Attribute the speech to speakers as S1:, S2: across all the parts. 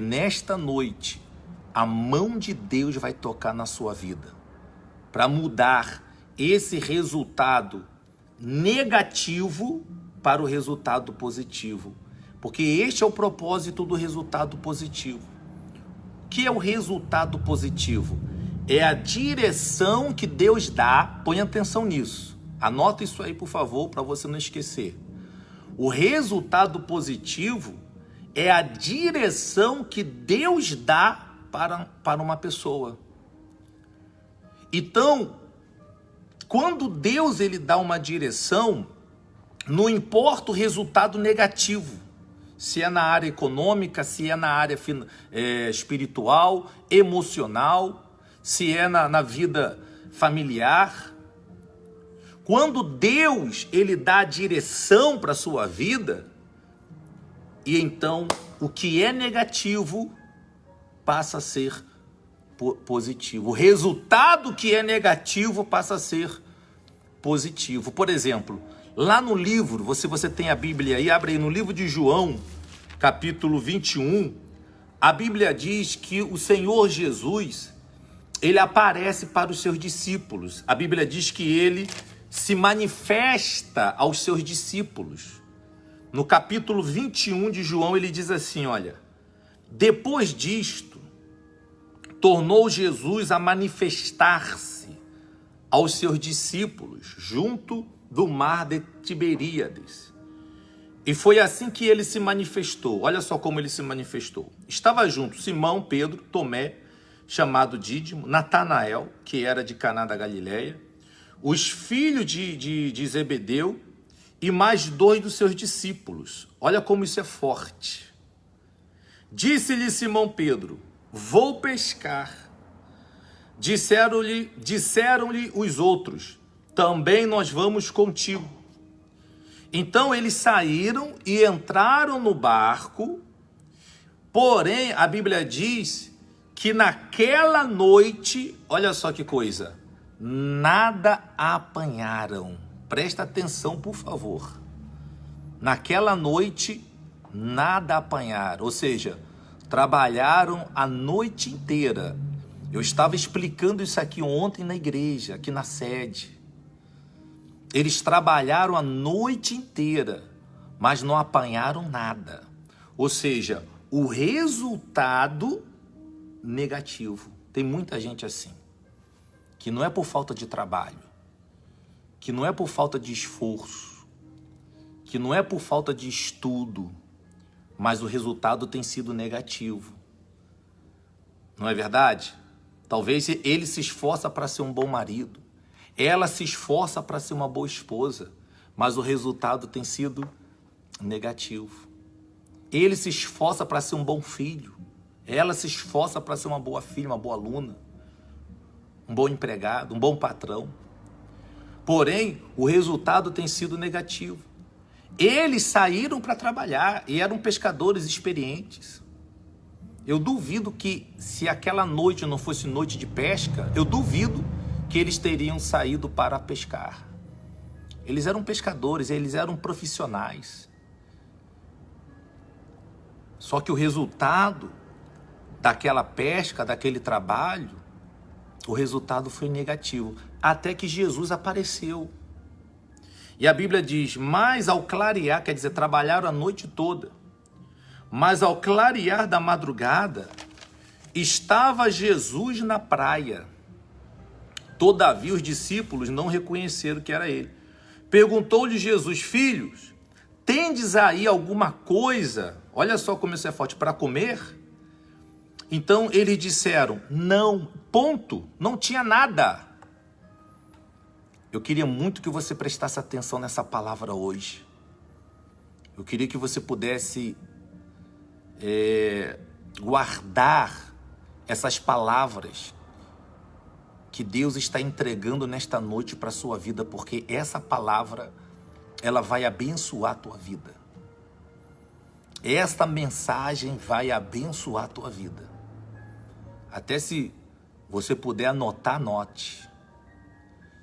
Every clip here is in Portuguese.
S1: Nesta noite, a mão de Deus vai tocar na sua vida para mudar esse resultado negativo para o resultado positivo. Porque este é o propósito do resultado positivo. O que é o resultado positivo? É a direção que Deus dá. Põe atenção nisso. Anota isso aí, por favor, para você não esquecer. O resultado positivo é a direção que Deus dá para uma pessoa. Então, quando Deus ele dá uma direção, não importa o resultado negativo, se é na área econômica, se é na área espiritual, emocional, se é na vida familiar. Quando Deus ele dá a direção para a sua vida, e então o que é negativo passa a ser positivo. O resultado que é negativo passa a ser positivo. Por exemplo, lá no livro, se você tem a Bíblia aí, abre aí no livro de João, capítulo 21, a Bíblia diz que o Senhor Jesus, ele aparece para os seus discípulos. A Bíblia diz que ele se manifesta aos seus discípulos. No capítulo 21 de João, ele diz assim, olha, depois disto, tornou Jesus a manifestar-se aos seus discípulos junto do mar de Tiberíades. E foi assim que ele se manifestou. Olha só como ele se manifestou. Estava junto Simão, Pedro, Tomé, chamado Dídimo, Natanael, que era de Caná da Galileia, os filhos de Zebedeu e mais 2 dos seus discípulos. Olha como isso é forte. Disse-lhe Simão Pedro, vou pescar. Disseram-lhe os outros, também nós vamos contigo. Então eles saíram e entraram no barco, porém a Bíblia diz que naquela noite, olha só que coisa, nada apanharam. Presta atenção, por favor. Naquela noite, nada apanharam. Ou seja, trabalharam a noite inteira. Eu estava explicando isso aqui ontem na igreja, aqui na sede. Eles trabalharam a noite inteira, mas não apanharam nada. Ou seja, o resultado negativo. Tem muita gente assim, que não é por falta de trabalho, que não é por falta de esforço, que não é por falta de estudo, mas o resultado tem sido negativo. Não é verdade? Talvez ele se esforça para ser um bom marido, ela se esforça para ser uma boa esposa, mas o resultado tem sido negativo. Ele se esforça para ser um bom filho, ela se esforça para ser uma boa filha, uma boa aluna, um bom empregado, um bom patrão. Porém, o resultado tem sido negativo. Eles saíram para trabalhar e eram pescadores experientes. Eu duvido que, se aquela noite não fosse noite de pesca, eu duvido que eles teriam saído para pescar. Eles eram pescadores, eles eram profissionais. Só que o resultado daquela pesca, daquele trabalho, o resultado foi negativo, até que Jesus apareceu. E a Bíblia diz, mas ao clarear, quer dizer, trabalharam a noite toda, mas ao clarear da madrugada, estava Jesus na praia. Todavia os discípulos não reconheceram que era ele. Perguntou-lhe Jesus, filhos, tendes aí alguma coisa, olha só como isso é forte, para comer? Então eles disseram, não, ponto, não tinha nada. Eu queria muito que você prestasse atenção nessa palavra hoje. Eu queria que você pudesse guardar essas palavras que Deus está entregando nesta noite para a sua vida, porque essa palavra, ela vai abençoar a tua vida. Esta mensagem vai abençoar a tua vida. Até se você puder anotar, anote.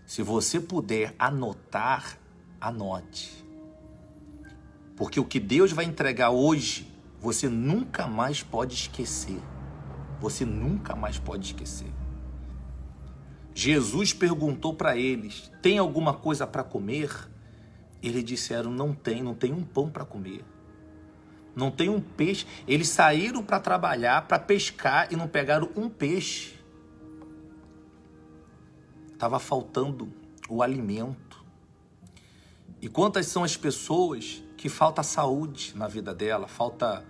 S1: Se você puder anotar, anote. Porque o que Deus vai entregar hoje, você nunca mais pode esquecer. Você nunca mais pode esquecer. Jesus perguntou para eles: tem alguma coisa para comer? Eles disseram: não tem um pão para comer. Não tem um peixe. Eles saíram para trabalhar, para pescar e não pegaram um peixe. Estava faltando o alimento. E quantas são as pessoas que falta saúde na vida dela, falta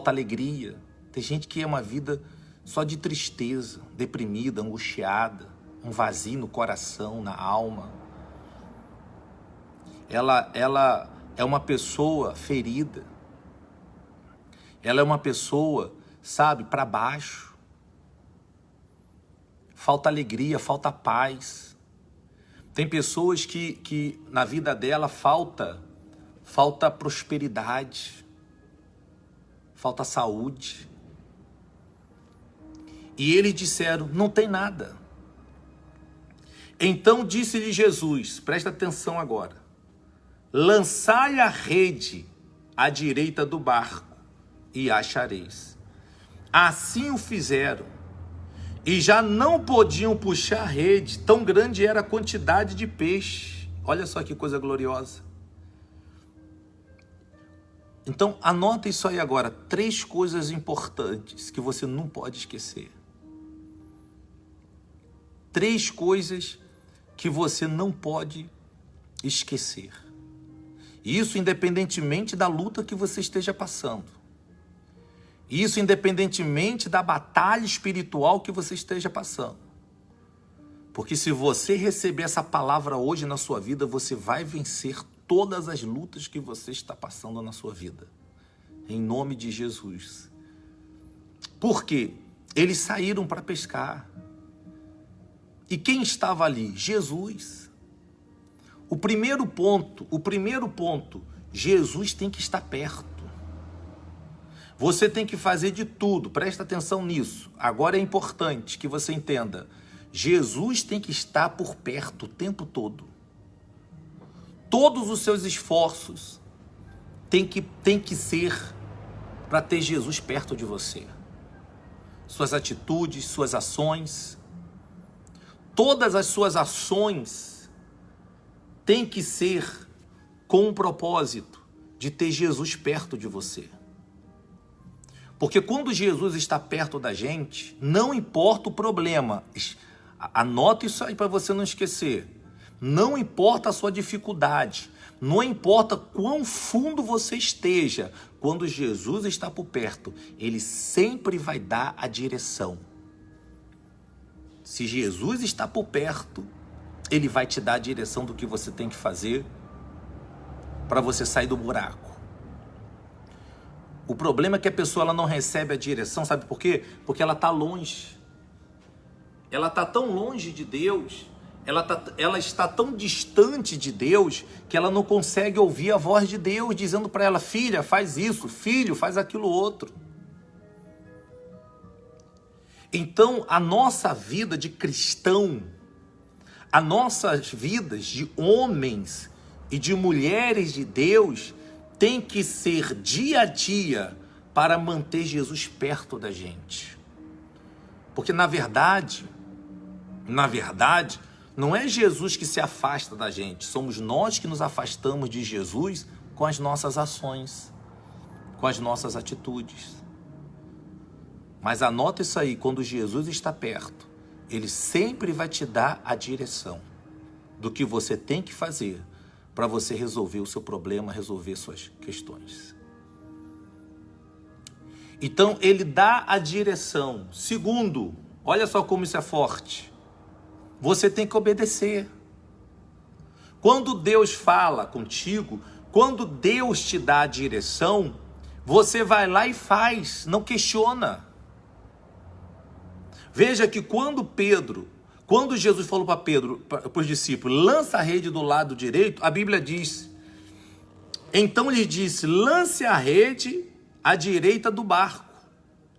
S1: alegria. Tem gente que é uma vida só de tristeza, deprimida, angustiada, um vazio no coração, na alma. Ela é uma pessoa ferida. Ela é uma pessoa, sabe, para baixo. Falta alegria, falta paz. Tem pessoas que na vida dela falta prosperidade, falta saúde. E eles disseram: não tem nada. Então disse-lhe Jesus, presta atenção agora: lançai a rede à direita do barco e achareis. Assim o fizeram, e já não podiam puxar a rede, tão grande era a quantidade de peixe. Olha só que coisa gloriosa. Então anota isso aí agora, 3 coisas importantes que você não pode esquecer. 3 coisas que você não pode esquecer. Isso independentemente da luta que você esteja passando. Isso independentemente da batalha espiritual que você esteja passando. Porque se você receber essa palavra hoje na sua vida, você vai vencer todas as lutas que você está passando na sua vida. Em nome de Jesus. Por quê? Eles saíram para pescar. E quem estava ali? Jesus. O primeiro ponto, Jesus tem que estar perto. Você tem que fazer de tudo, presta atenção nisso. Agora é importante que você entenda. Jesus tem que estar por perto o tempo todo. Todos os seus esforços tem que ser para ter Jesus perto de você. Suas atitudes, suas ações, todas as suas ações têm que ser com o propósito de ter Jesus perto de você. Porque quando Jesus está perto da gente, não importa o problema. Anota isso aí para você não esquecer. Não importa a sua dificuldade. Não importa quão fundo você esteja. Quando Jesus está por perto, Ele sempre vai dar a direção. Se Jesus está por perto, Ele vai te dar a direção do que você tem que fazer para você sair do buraco. O problema é que a pessoa ela não recebe a direção, sabe por quê? Porque ela está longe. Ela está tão longe de Deus, ela está tão distante de Deus, que ela não consegue ouvir a voz de Deus dizendo para ela: filha, faz isso, filho, faz aquilo outro. Então, a nossa vida de cristão, as nossas vidas de homens e de mulheres de Deus, tem que ser dia a dia para manter Jesus perto da gente. Porque na verdade, não é Jesus que se afasta da gente, somos nós que nos afastamos de Jesus com as nossas ações, com as nossas atitudes. Mas anota isso aí, quando Jesus está perto, Ele sempre vai te dar a direção do que você tem que fazer para você resolver o seu problema, resolver suas questões. Então, Ele dá a direção. Segundo, olha só como isso é forte. Você tem que obedecer. Quando Deus fala contigo, quando Deus te dá a direção, você vai lá e faz, não questiona. Veja que quando Jesus falou para Pedro, para os discípulos, lança a rede do lado direito, a Bíblia diz, então ele disse, lance a rede à direita do barco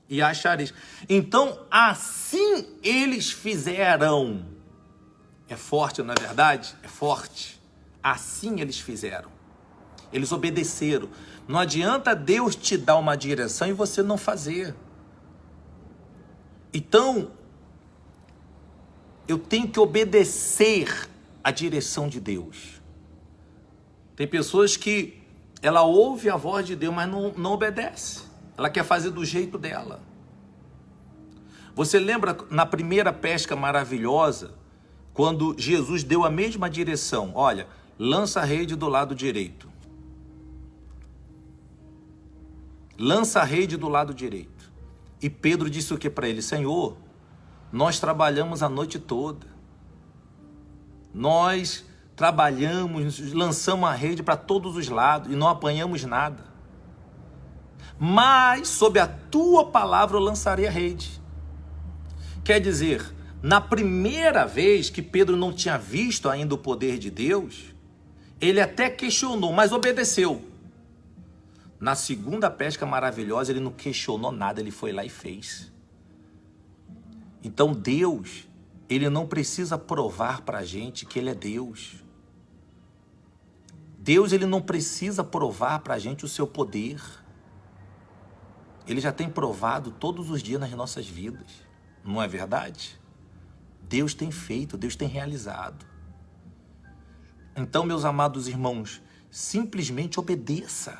S1: e achareis. Então, assim eles fizeram. É forte, não é verdade? É forte. Assim eles fizeram. Eles obedeceram. Não adianta Deus te dar uma direção e você não fazer. Então, eu tenho que obedecer a direção de Deus. Tem pessoas que ela ouve a voz de Deus, mas não obedece. Ela quer fazer do jeito dela. Você lembra na primeira pesca maravilhosa, quando Jesus deu a mesma direção? Olha, lança a rede do lado direito. Lança a rede do lado direito. E Pedro disse o que para ele? Senhor, nós trabalhamos a noite toda. Nós trabalhamos, lançamos a rede para todos os lados e não apanhamos nada. Mas sob a tua palavra eu lançarei a rede. Quer dizer, na primeira vez que Pedro não tinha visto ainda o poder de Deus, ele até questionou, mas obedeceu. Na segunda pesca maravilhosa, ele não questionou nada, ele foi lá e fez. Então Deus, ele não precisa provar para a gente que ele é Deus. Deus, ele não precisa provar para a gente o seu poder. Ele já tem provado todos os dias nas nossas vidas. Não é verdade? Deus tem feito, Deus tem realizado. Então, meus amados irmãos, simplesmente obedeça.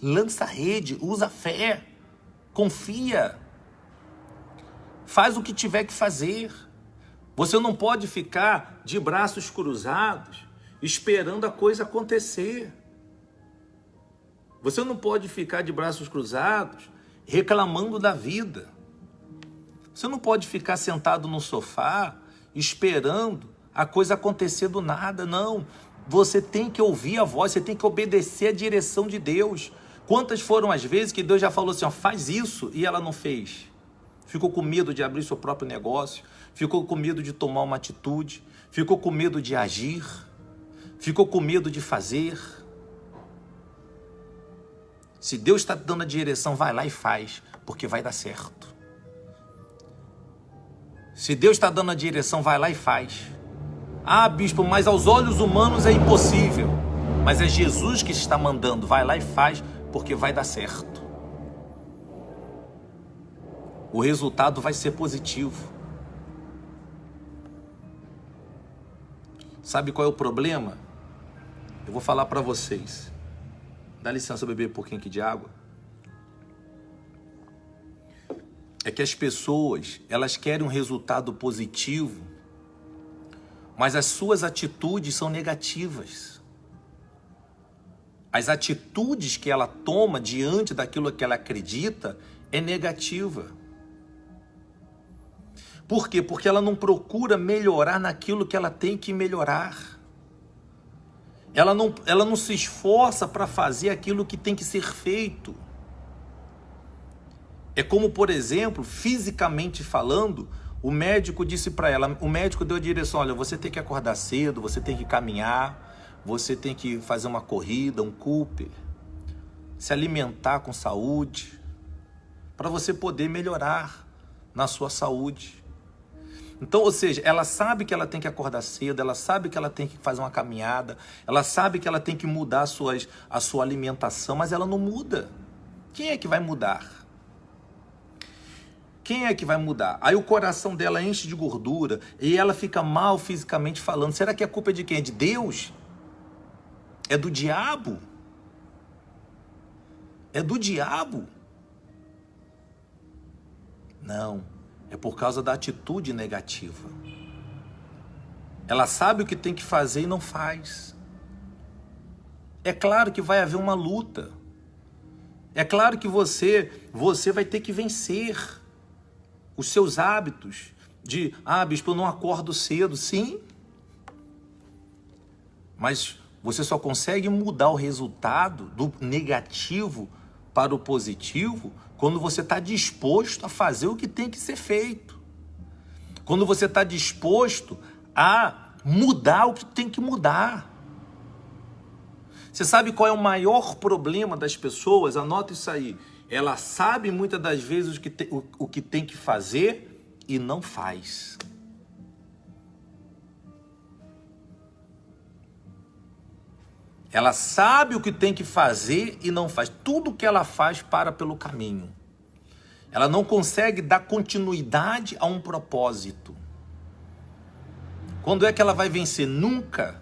S1: Lança a rede, usa a fé, confia. Faz o que tiver que fazer. Você não pode ficar de braços cruzados, esperando a coisa acontecer. Você não pode ficar de braços cruzados, reclamando da vida. Você não pode ficar sentado no sofá, esperando a coisa acontecer do nada, não. Você tem que ouvir a voz, você tem que obedecer a direção de Deus. Quantas foram as vezes que Deus já falou assim, ó, faz isso, e ela não fez? Ficou com medo de abrir seu próprio negócio, ficou com medo de tomar uma atitude, ficou com medo de agir, ficou com medo de fazer. Se Deus está dando a direção, vai lá e faz, porque vai dar certo. Se Deus está dando a direção, vai lá e faz. Ah, bispo, mas aos olhos humanos é impossível. Mas é Jesus que está mandando, vai lá e faz, porque vai dar certo. O resultado vai ser positivo. Sabe qual é o problema? Eu vou falar para vocês. Dá licença, eu beber um pouquinho aqui de água. É que as pessoas, elas querem um resultado positivo, mas as suas atitudes são negativas. As atitudes que ela toma diante daquilo que ela acredita é negativa. Por quê? Porque ela não procura melhorar naquilo que ela tem que melhorar. Ela não se esforça para fazer aquilo que tem que ser feito. É como, por exemplo, fisicamente falando, o médico disse para ela, o médico deu a direção, olha, você tem que acordar cedo, você tem que caminhar, você tem que fazer uma corrida, um Cooper, se alimentar com saúde, para você poder melhorar na sua saúde. Então, ou seja, ela sabe que ela tem que acordar cedo, ela sabe que ela tem que fazer uma caminhada, ela sabe que ela tem que mudar a sua alimentação, mas ela não muda. Quem é que vai mudar? Quem é que vai mudar? Aí o coração dela enche de gordura e ela fica mal fisicamente falando. Será que a culpa é de quem? É de Deus? É do diabo? É do diabo? Não, é por causa da atitude negativa. Ela sabe o que tem que fazer e não faz. É claro que vai haver uma luta. É claro que você vai ter que vencer os seus hábitos de, bispo, eu não acordo cedo. Sim, mas você só consegue mudar o resultado do negativo para o positivo quando você está disposto a fazer o que tem que ser feito. Quando você está disposto a mudar o que tem que mudar. Você sabe qual é o maior problema das pessoas? Anota isso aí. Ela sabe muitas das vezes o que tem que fazer e não faz. Ela sabe o que tem que fazer e não faz. Tudo que ela faz para pelo caminho. Ela não consegue dar continuidade a um propósito. Quando é que ela vai vencer? Nunca.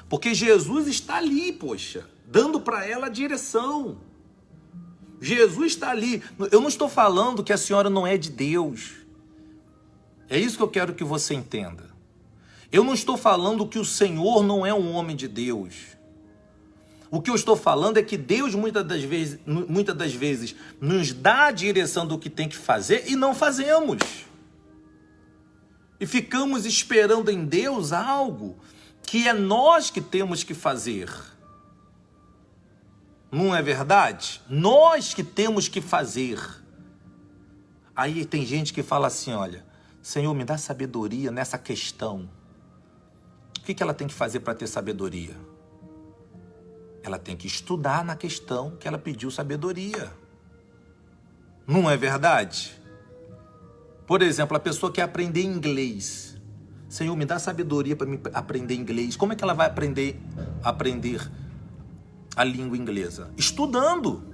S1: Porque Jesus está ali, poxa, dando para ela a direção. Jesus está ali. Eu não estou falando que a senhora não é de Deus. É isso que eu quero que você entenda. Eu não estou falando que o Senhor não é um homem de Deus. O que eu estou falando é que Deus muitas das vezes nos dá a direção do que tem que fazer e não fazemos. E ficamos esperando em Deus algo que é nós que temos que fazer. Não é verdade? Nós que temos que fazer. Aí tem gente que fala assim, olha, Senhor, me dá sabedoria nessa questão. O que ela tem que fazer para ter sabedoria? Ela tem que estudar na questão que ela pediu sabedoria. Não é verdade? Por exemplo, a pessoa quer aprender inglês. Senhor, me dá sabedoria para me aprender inglês. Como é que ela vai aprender a língua inglesa? Estudando.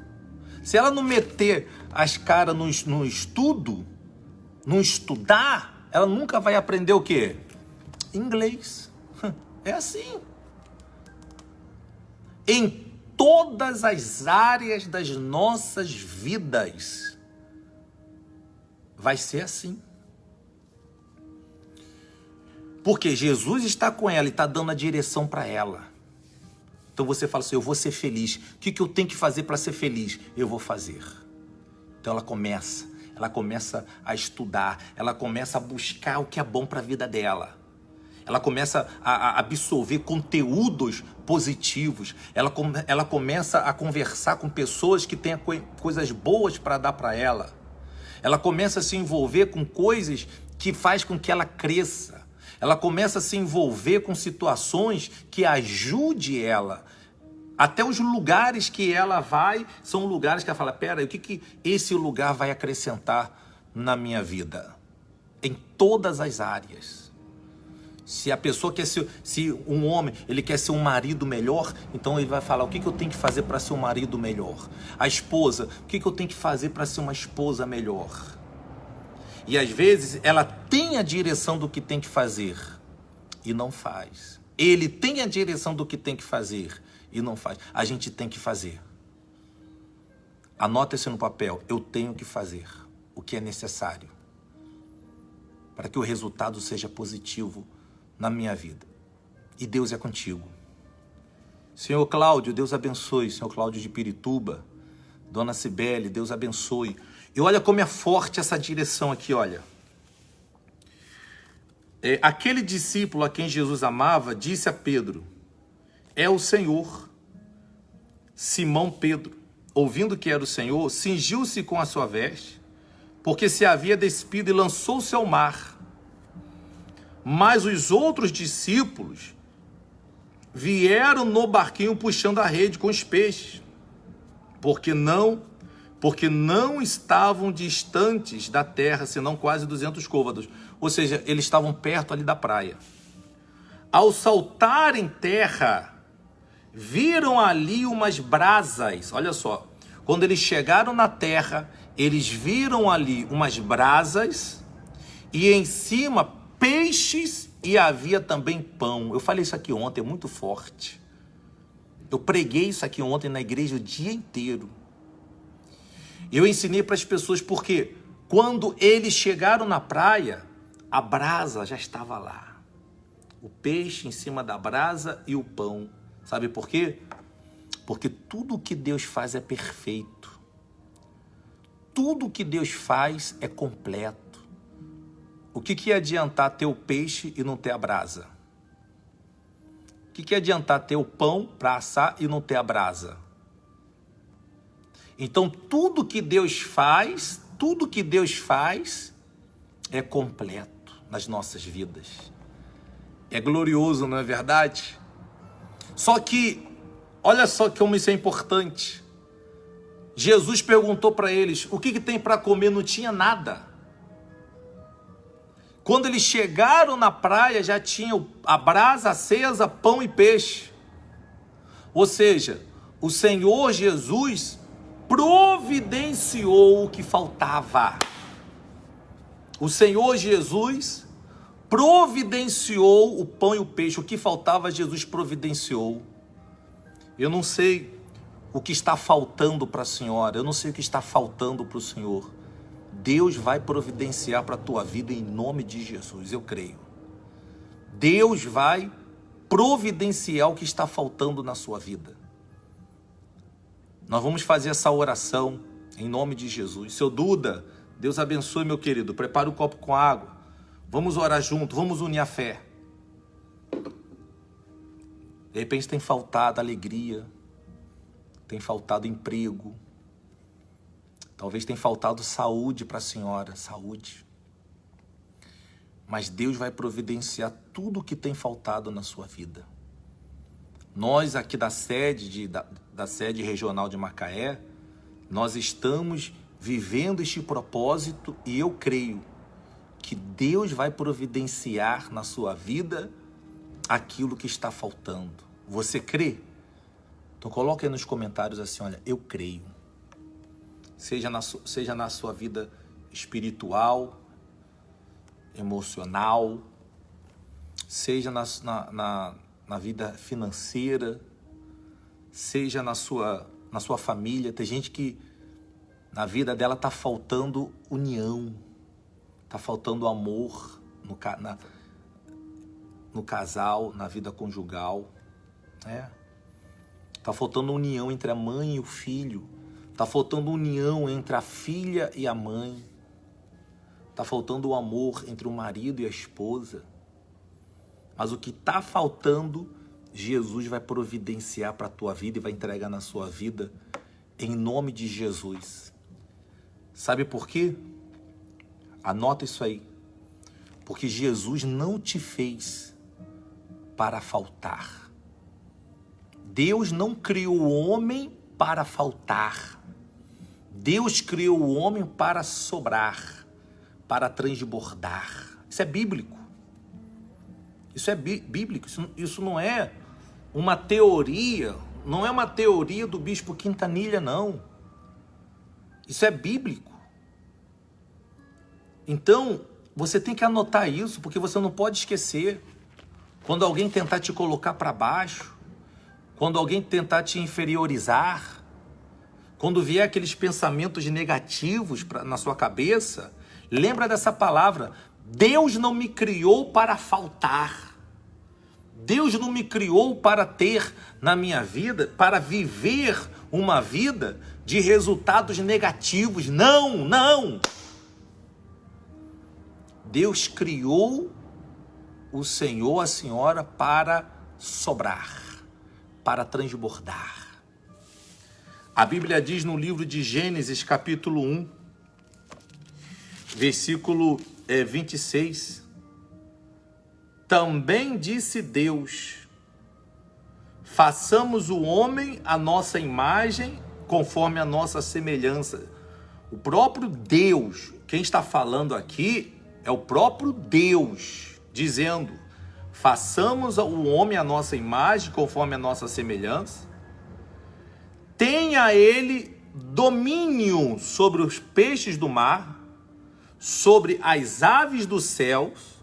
S1: Se ela não meter as caras no estudo, não estudar, ela nunca vai aprender o quê? Inglês. É assim. Em todas as áreas das nossas vidas, vai ser assim. Porque Jesus está com ela e está dando a direção para ela. Então você fala assim, eu vou ser feliz. O que eu tenho que fazer para ser feliz? Eu vou fazer. Então ela começa a estudar, ela começa a buscar o que é bom para a vida dela. Ela começa a absorver conteúdos positivos. Ela começa a conversar com pessoas que têm coisas boas para dar para ela. Ela começa a se envolver com coisas que faz com que ela cresça. Ela começa a se envolver com situações que ajude ela. Até os lugares que ela vai são lugares que ela fala, pera, o que esse lugar vai acrescentar na minha vida? Em todas as áreas. Se a pessoa quer ser, se um homem, ele quer ser um marido melhor, então ele vai falar, o que eu tenho que fazer para ser um marido melhor? A esposa, o que eu tenho que fazer para ser uma esposa melhor? E às vezes ela tem a direção do que tem que fazer e não faz. Ele tem a direção do que tem que fazer e não faz. A gente tem que fazer. Anota isso no papel. Eu tenho que fazer o que é necessário para que o resultado seja positivo na minha vida. E Deus é contigo. Senhor Cláudio, Deus abençoe. Senhor Cláudio de Pirituba, Dona Cibele, Deus abençoe. E olha como é forte essa direção aqui, olha. Aquele discípulo a quem Jesus amava disse a Pedro, é o Senhor. Simão Pedro, ouvindo que era o Senhor, cingiu-se com a sua veste, porque se havia despido e lançou-se ao mar. Mas os outros discípulos vieram no barquinho puxando a rede com os peixes, porque não estavam distantes da terra, senão quase 200 côvados. Ou seja, eles estavam perto ali da praia. Ao saltarem terra, viram ali umas brasas. Olha só, quando eles chegaram na terra, eles viram ali umas brasas e em cima peixes e havia também pão. Eu falei isso aqui ontem, é muito forte. Eu preguei isso aqui ontem na igreja o dia inteiro. Eu ensinei para as pessoas porque quando eles chegaram na praia, a brasa já estava lá. O peixe em cima da brasa e o pão. Sabe por quê? Porque tudo que Deus faz é perfeito. Tudo que Deus faz é completo. O que ia adiantar ter o peixe e não ter a brasa? O que ia adiantar ter o pão para assar e não ter a brasa? Então, tudo que Deus faz é completo nas nossas vidas. É glorioso, não é verdade? Só que, olha só como isso é importante. Jesus perguntou para eles, o que tem para comer? Não tinha nada. Quando eles chegaram na praia, já tinha a brasa acesa, pão e peixe. Ou seja, o Senhor Jesus providenciou o que faltava. O Senhor Jesus providenciou o pão e o peixe. O que faltava, Jesus providenciou. Eu não sei o que está faltando para a senhora. Eu não sei o que está faltando para o Senhor. Deus vai providenciar para a tua vida em nome de Jesus, eu creio. Deus vai providenciar o que está faltando na sua vida. Nós vamos fazer essa oração em nome de Jesus. Seu Duda, Deus abençoe, meu querido. Prepara o copo com água. Vamos orar junto, vamos unir a fé. De repente tem faltado alegria, tem faltado emprego, talvez tenha faltado saúde para a senhora, saúde. Mas Deus vai providenciar tudo o que tem faltado na sua vida. Nós aqui da sede regional de Macaé, nós estamos vivendo este propósito e eu creio que Deus vai providenciar na sua vida aquilo que está faltando. Você crê? Então coloque aí nos comentários assim, olha, eu creio. Seja na sua vida espiritual, emocional, seja na vida financeira, seja na sua família. Tem gente que na vida dela está faltando união, está faltando amor no casal, na vida conjugal, né? Está faltando união entre a mãe e o filho, está faltando união entre a filha e a mãe, está faltando o amor entre o marido e a esposa. Mas o que está faltando, Jesus vai providenciar para a tua vida e vai entregar na sua vida em nome de Jesus. Sabe por quê? Anota isso aí. Porque Jesus não te fez para faltar. Deus não criou o homem para faltar. Deus criou o homem para sobrar, para transbordar. Isso é bíblico. Isso é bíblico. Isso não é uma teoria. Não é uma teoria do bispo Quintanilha, não. Isso é bíblico. Então, você tem que anotar isso, porque você não pode esquecer. Quando alguém tentar te colocar para baixo, quando alguém tentar te inferiorizar, quando vier aqueles pensamentos negativos na sua cabeça, lembra dessa palavra. Deus não me criou para faltar. Deus não me criou para ter na minha vida, para viver uma vida de resultados negativos. Não, não. Deus criou o Senhor, a senhora, para sobrar, para transbordar. A Bíblia diz no livro de Gênesis, capítulo 1, versículo 26, também disse Deus, façamos o homem à nossa imagem, conforme a nossa semelhança. O próprio Deus, quem está falando aqui é o próprio Deus, dizendo, façamos o homem à nossa imagem, conforme a nossa semelhança, tenha ele domínio sobre os peixes do mar, sobre as aves dos céus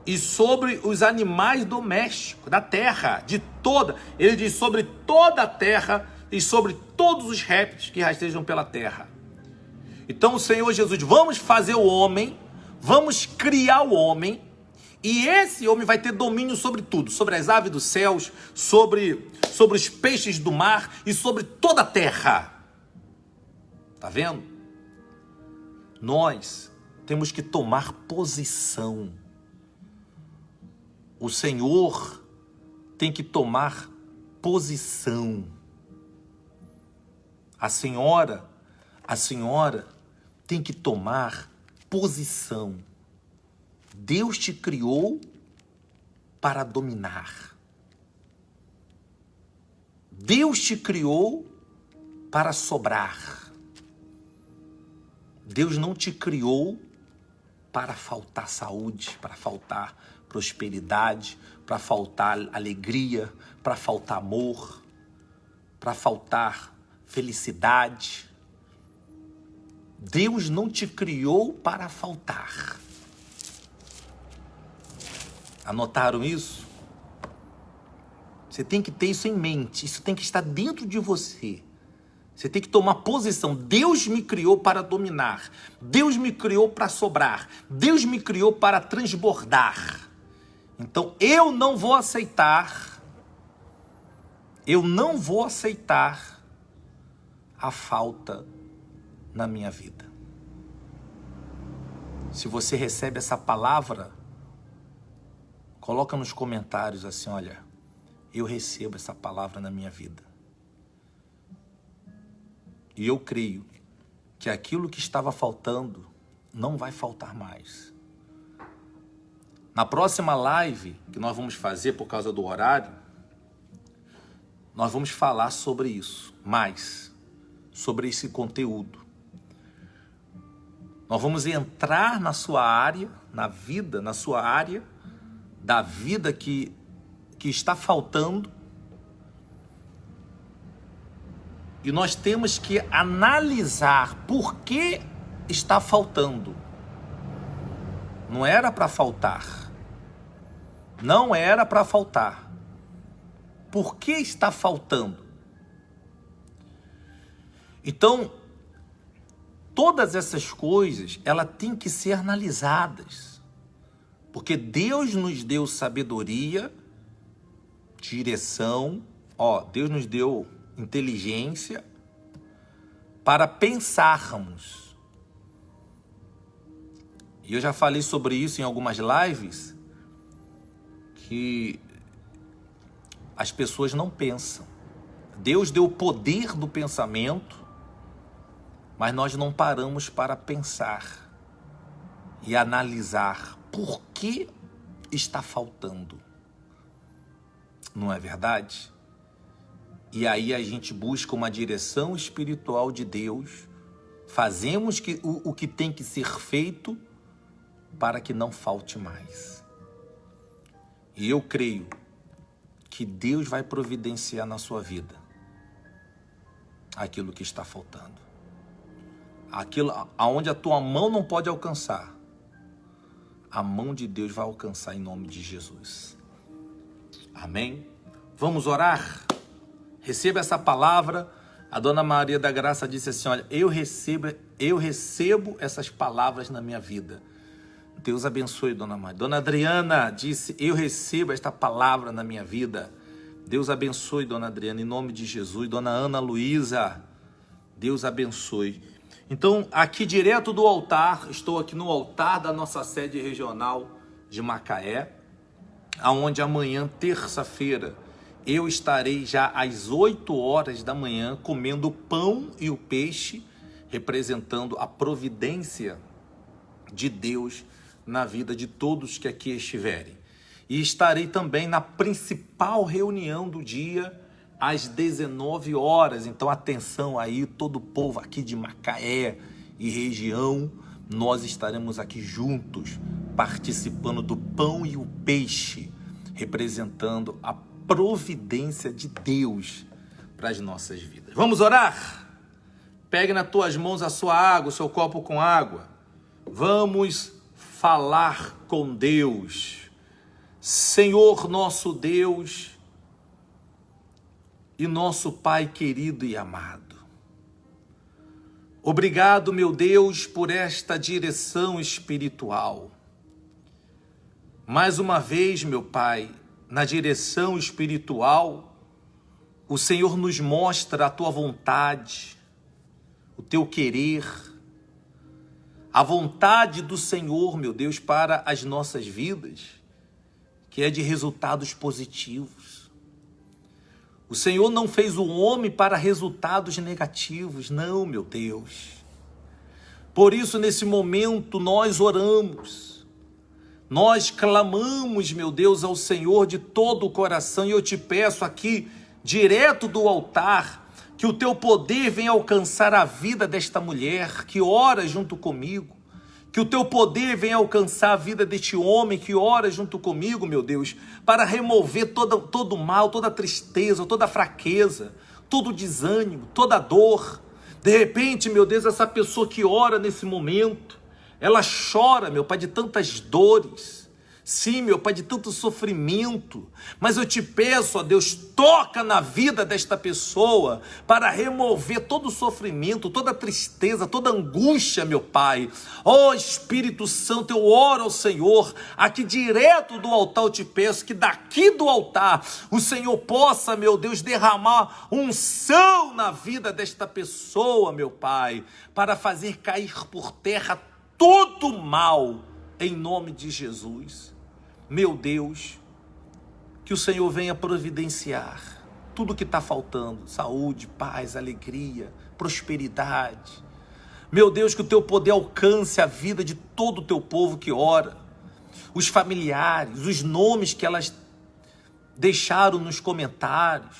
S1: e sobre os animais domésticos da terra, de toda. Ele diz sobre toda a terra e sobre todos os répteis que rastejam pela terra. Então o Senhor Jesus, vamos fazer o homem, vamos criar o homem, e esse homem vai ter domínio sobre tudo, sobre as aves dos céus, sobre os peixes do mar e sobre toda a terra. Tá vendo? Nós temos que tomar posição. O Senhor tem que tomar posição. A senhora tem que tomar posição. Deus te criou para dominar. Deus te criou para sobrar. Deus não te criou para faltar saúde, para faltar prosperidade, para faltar alegria, para faltar amor. para faltar felicidade. Deus não te criou para faltar. Anotaram isso? Você tem que ter isso em mente, isso tem que estar dentro de você. Você tem que tomar posição. Deus me criou para dominar. Deus me criou para sobrar. Deus me criou para transbordar. Então eu não vou aceitar a falta na minha vida. Se você recebe essa palavra, coloca nos comentários assim, olha, eu recebo essa palavra na minha vida. E eu creio que aquilo que estava faltando não vai faltar mais. Na próxima live que nós vamos fazer por causa do horário, nós vamos falar sobre isso, mais sobre esse conteúdo. Nós vamos entrar na sua área, na sua área da vida que está faltando. E nós temos que analisar por que está faltando. Não era para faltar. Não era para faltar. Por que está faltando? Então, todas essas coisas, elas têm que ser analisadas. Porque Deus nos deu sabedoria, direção, Deus nos deu inteligência para pensarmos. E eu já falei sobre isso em algumas lives, que as pessoas não pensam. Deus deu o poder do pensamento, mas nós não paramos para pensar e analisar por que está faltando. Não é verdade? E aí a gente busca uma direção espiritual de Deus, fazemos o que tem que ser feito para que não falte mais. E eu creio que Deus vai providenciar na sua vida aquilo que está faltando. Aquilo aonde a tua mão não pode alcançar, a mão de Deus vai alcançar em nome de Jesus. Amém? Vamos orar? Receba essa palavra. A Dona Maria da Graça disse assim, olha, eu recebo essas palavras na minha vida. Deus abençoe, Dona Maria. Dona Adriana disse, eu recebo esta palavra na minha vida. Deus abençoe, Dona Adriana, em nome de Jesus. Dona Ana Luísa, Deus abençoe. Então, aqui direto do altar, estou aqui no altar da nossa sede regional de Macaé, aonde amanhã, terça-feira, eu estarei já às 8 horas da manhã comendo o pão e o peixe, representando a providência de Deus na vida de todos que aqui estiverem. E estarei também na principal reunião do dia, às 19 horas. Então, atenção aí, todo o povo aqui de Macaé e região, nós estaremos aqui juntos, participando do pão e o peixe, representando a providência de Deus para as nossas vidas. Vamos orar? Pegue nas tuas mãos a sua água, o seu copo com água. Vamos falar com Deus. Senhor nosso Deus e nosso Pai querido e amado. Obrigado, meu Deus, por esta direção espiritual. Mais uma vez, meu Pai, na direção espiritual, o Senhor nos mostra a Tua vontade, o Teu querer, a vontade do Senhor, meu Deus, para as nossas vidas, que é de resultados positivos. O Senhor não fez o homem para resultados negativos, não, meu Deus. Por isso, nesse momento, nós oramos, nós clamamos, meu Deus, ao Senhor de todo o coração, e eu te peço aqui, direto do altar, que o teu poder venha alcançar a vida desta mulher que ora junto comigo, que o teu poder venha alcançar a vida deste homem que ora junto comigo, meu Deus, para remover todo o mal, toda a tristeza, toda a fraqueza, todo desânimo, toda dor. De repente, meu Deus, essa pessoa que ora nesse momento, ela chora, meu Pai, de tantas dores. Sim, meu Pai, de tanto sofrimento, mas eu te peço, ó Deus, toca na vida desta pessoa para remover todo o sofrimento, toda a tristeza, toda a angústia, meu Pai. Ó Espírito Santo, eu oro ao Senhor, aqui direto do altar eu te peço que daqui do altar o Senhor possa, meu Deus, derramar unção na vida desta pessoa, meu Pai, para fazer cair por terra todo o mal, em nome de Jesus. Meu Deus, que o Senhor venha providenciar tudo que está faltando, saúde, paz, alegria, prosperidade. Meu Deus, que o teu poder alcance a vida de todo o teu povo que ora, os familiares, os nomes que elas deixaram nos comentários,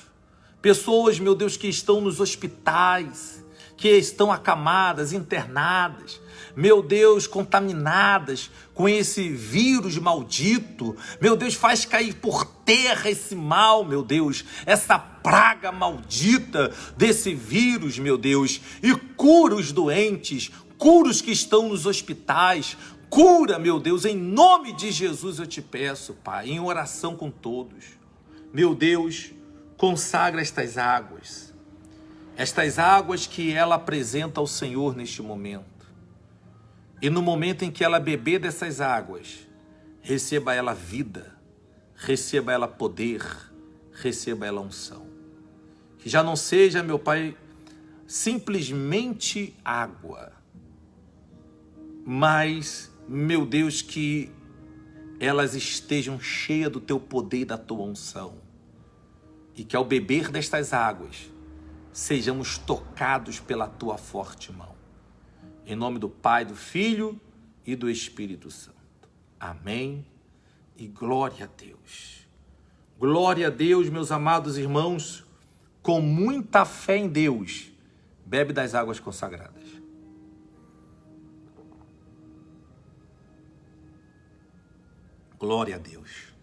S1: pessoas, meu Deus, que estão nos hospitais, que estão acamadas, internadas, meu Deus, contaminadas com esse vírus maldito. Meu Deus, faz cair por terra esse mal, meu Deus, essa praga maldita desse vírus, meu Deus, e cura os doentes, cura os que estão nos hospitais, cura, meu Deus, em nome de Jesus eu te peço, Pai, em oração com todos. Meu Deus, consagra estas águas que ela apresenta ao Senhor neste momento. E no momento em que ela beber dessas águas, receba ela vida, receba ela poder, receba ela unção. Que já não seja, meu Pai, simplesmente água, mas, meu Deus, que elas estejam cheias do teu poder e da tua unção. E que ao beber destas águas, sejamos tocados pela tua forte mão. Em nome do Pai, do Filho e do Espírito Santo. Amém e glória a Deus. Glória a Deus, meus amados irmãos, com muita fé em Deus, bebe das águas consagradas. Glória a Deus.